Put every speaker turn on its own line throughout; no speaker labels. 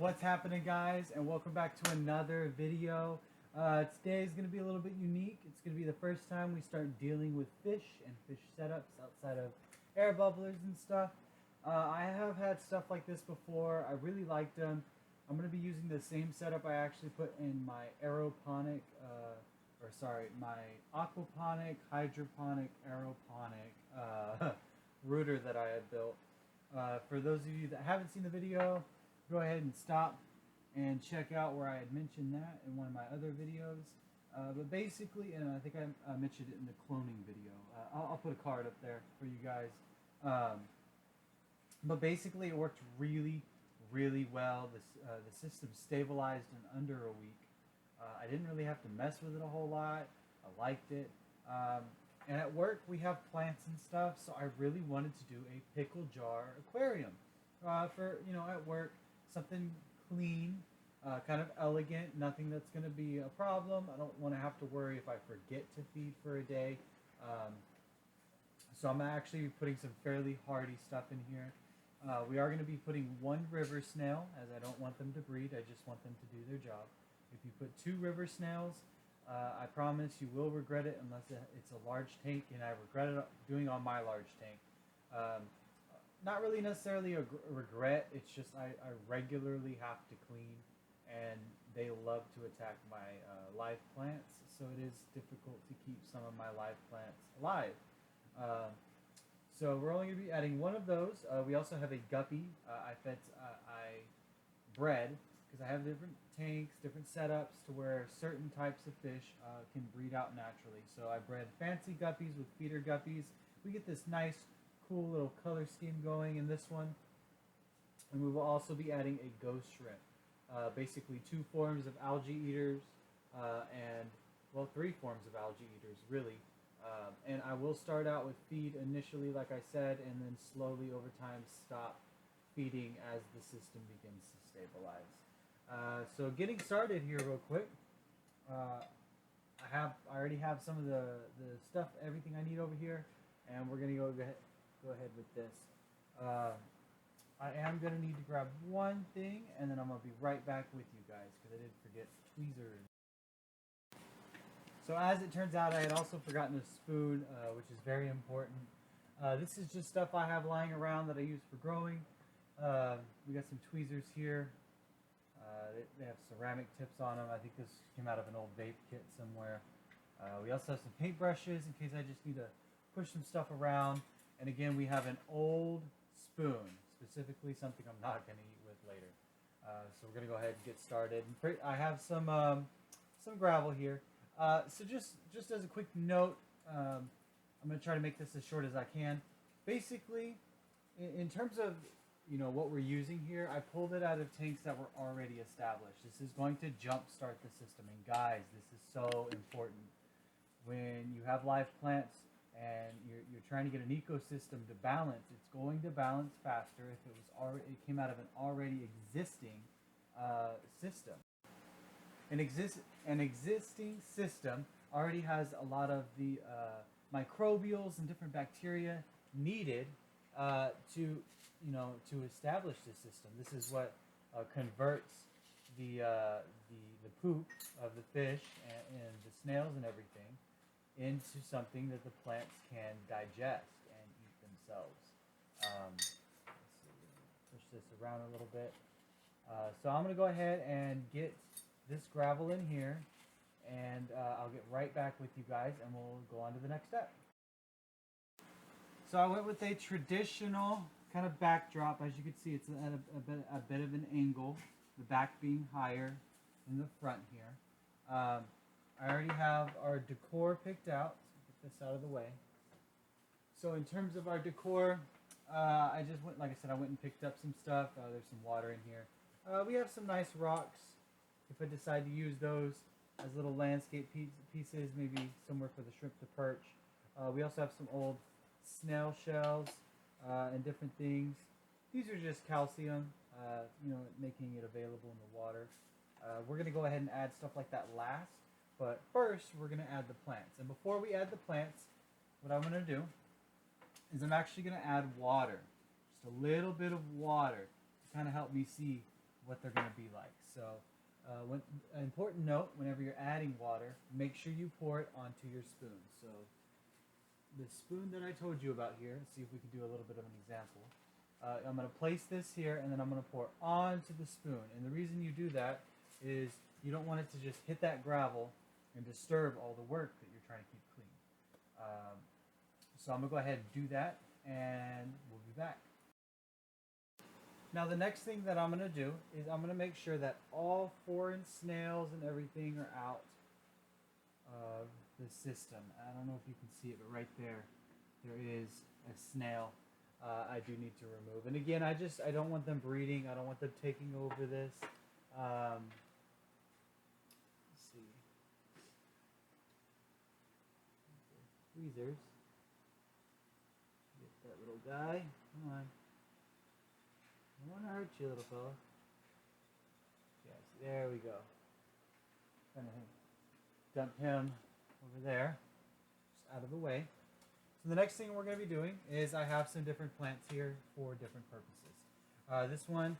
What's happening, guys, and welcome back to another video. Today is going to be a little bit unique. It's going to be the first time we start dealing with fish and fish setups outside of air bubblers and stuff. I have had stuff like this before. I really liked them. I'm going to be using the same setup I actually put in my my aquaponic, hydroponic, aeroponic rooter that I had built. For those of you that haven't seen the video, go ahead and stop and check out where I had mentioned that in one of my other videos. But basically, and I think I mentioned it in the cloning video. I'll put a card up there for you guys. But basically, it worked really, really well. The system stabilized in under a week. I didn't really have to mess with it a whole lot. I liked it. And at work, we have plants and stuff, so I really wanted to do a pickle jar aquarium for, at work. Something clean, kind of elegant, nothing that's going to be a problem. I don't want to have to worry if I forget to feed for a day. So I'm actually putting some fairly hardy stuff in here. We are going to be putting one river snail, as I don't want them to breed. I just want them to do their job. If you put two river snails, I promise you will regret it unless it's a large tank, and I regret it doing on my large tank. Not really necessarily a regret, it's just I regularly have to clean, and they love to attack my live plants, so it is difficult to keep some of my live plants alive. So we're only going to be adding one of those. We also have a guppy. I bred, because I have different tanks, different setups to where certain types of fish can breed out naturally. So I bred fancy guppies with feeder guppies. We get this nice cool little color scheme going in this one, and we will also be adding a ghost shrimp, basically two forms of algae eaters, and well, three forms of algae eaters really, and I will start out with feed initially, like I said, and then slowly over time stop feeding as the system begins to stabilize. So getting started here real quick, I already have some of the stuff, everything I need over here, and we're gonna go ahead with this. I am going to need to grab one thing, and then I'm going to be right back with you guys, because I did forget tweezers. So as it turns out, I had also forgotten a spoon, which is very important. This is just stuff I have lying around that I use for growing. We got some tweezers here. They have ceramic tips on them. I think this came out of an old vape kit somewhere. We also have some paintbrushes in case I just need to push some stuff around. And again, we have an old spoon, specifically something I'm not going to eat with later. So we're going to go ahead and get started. I have some gravel here. So just as a quick note, I'm going to try to make this as short as I can. Basically, in terms of what we're using here, I pulled it out of tanks that were already established. This is going to jumpstart the system. And guys, this is so important. When you have live plants, and you're trying to get an ecosystem to balance, it's going to balance faster if it came out of an already existing system. An existing system already has a lot of the microbials and different bacteria needed to establish this system. This is what converts the poop of the fish and the snails and everything into something that the plants can digest and eat themselves. Let's see, push this around a little bit. So I'm going to go ahead and get this gravel in here, and I'll get right back with you guys, and we'll go on to the next step. So I went with a traditional kind of backdrop. As you can see, it's at a bit of an angle, the back being higher than the front here. I already have our decor picked out. Get this out of the way. So in terms of our decor, I just went, like I said, I went and picked up some stuff. There's some water in here. We have some nice rocks. If I decide to use those as little landscape pieces, maybe somewhere for the shrimp to perch. We also have some old snail shells and different things. These are just calcium, making it available in the water. We're going to go ahead and add stuff like that last. But first, we're going to add the plants. And before we add the plants, what I'm going to do is I'm actually going to add water. Just a little bit of water to kind of help me see what they're going to be like. So an important note, whenever you're adding water, make sure you pour it onto your spoon. So the spoon that I told you about here, let's see if we can do a little bit of an example. I'm going to place this here, and then I'm going to pour onto the spoon. And the reason you do that is you don't want it to just hit that gravel and disturb all the work that you're trying to keep clean. So I'm going to go ahead and do that, and we'll be back. Now the next thing that I'm going to do is I'm going to make sure that all foreign snails and everything are out of the system. I don't know if you can see it, but right there is a snail I do need to remove. And again, I don't want them breeding. I don't want them taking over this. Let's see. Tweezers. Get that little guy. Come on. I don't want to hurt you, little fella. Yes, there we go. Kind of dump him over there, just out of the way. So the next thing we're going to be doing is I have some different plants here for different purposes. This one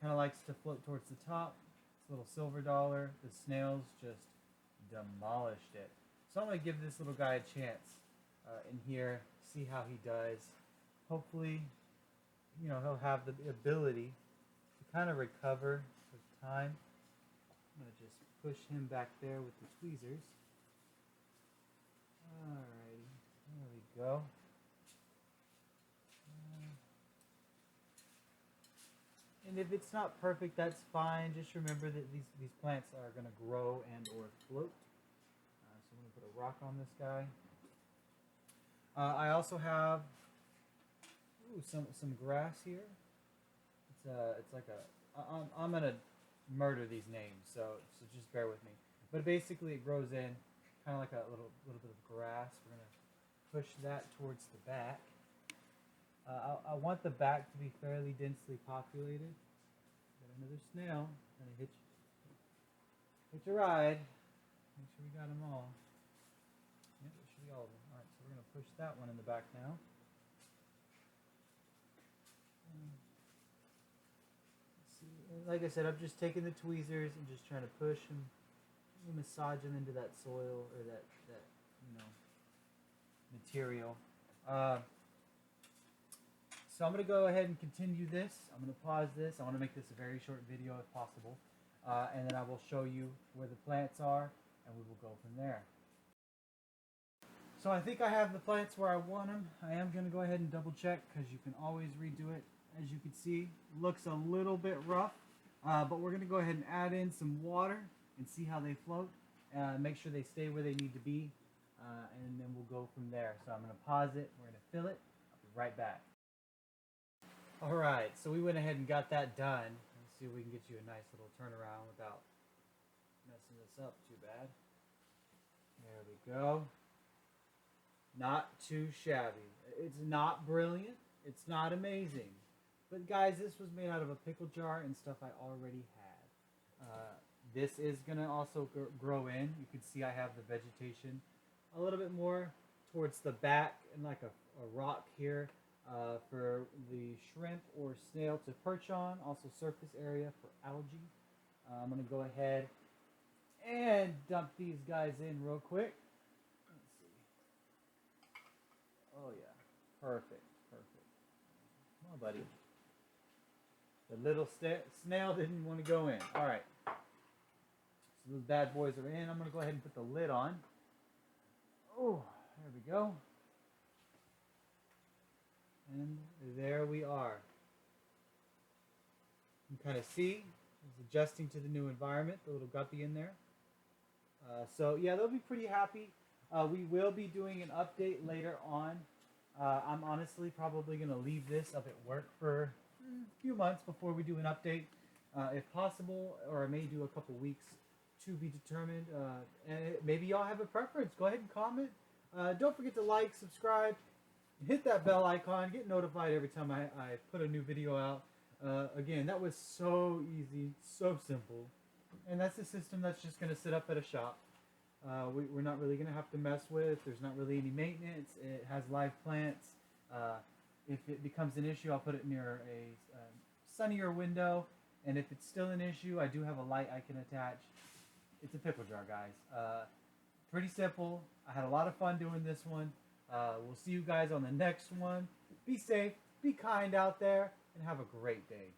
kind of likes to float towards the top. It's a little silver dollar. The snails just demolished it. So I'm going to give this little guy a chance in here, see how he does. Hopefully, you know, he'll have the ability to kind of recover with time. I'm going to just push him back there with the tweezers. Alrighty, there we go. And if it's not perfect, that's fine. Just remember that these plants are going to grow and or float. So I'm going to put a rock on this guy. I also have some grass here. It's like I'm gonna murder these names, so just bear with me. But basically, it grows in kind of like a little bit of grass. We're gonna push that towards the back. I want the back to be fairly densely populated. Got another snail. Gonna hitch a ride. Make sure we got them all. Yep, there should be all of them. All right, so we're gonna push that one in the back now. Like I said, I'm just taking the tweezers and just trying to push and massage them into that soil or that material. So I'm going to go ahead and continue this. I'm going to pause this. I want to make this a very short video if possible. And then I will show you where the plants are, and we will go from there. So I think I have the plants where I want them. I am going to go ahead and double check because you can always redo it. As you can see, looks a little bit rough, but we're going to go ahead and add in some water and see how they float. Make sure they stay where they need to be, and then we'll go from there. So I'm going to pause it. We're going to fill it. I'll be right back. All right, so we went ahead and got that done. Let's see if we can get you a nice little turnaround without messing this up too bad. There we go. Not too shabby. It's not brilliant. It's not amazing. But guys, this was made out of a pickle jar and stuff I already had. This is going to also grow in. You can see I have the vegetation a little bit more towards the back and like a rock here for the shrimp or snail to perch on. Also surface area for algae. I'm going to go ahead and dump these guys in real quick. Let's see. Oh yeah, perfect. Come on, buddy. The little snail didn't want to go in. All right. So those bad boys are in. I'm going to go ahead and put the lid on. Oh, there we go. And there we are. You can kind of see it's adjusting to the new environment, the little guppy in there. So yeah, they'll be pretty happy. We will be doing an update later on. I'm honestly probably going to leave this up at work for a few months before we do an update, if possible, or I may do a couple weeks to be determined. And maybe y'all have a preference. Go ahead and comment. Don't forget to like, subscribe, hit that bell icon, get notified every time I put a new video out. Again, that was so easy, so simple. And that's a system that's just going to sit up at a shop. We're not really going to have to mess with. There's not really any maintenance. It has live plants. If it becomes an issue, I'll put it near a sunnier window. And if it's still an issue, I do have a light I can attach. It's a pickle jar, guys. Pretty simple. I had a lot of fun doing this one. We'll see you guys on the next one. Be safe, be kind out there, and have a great day.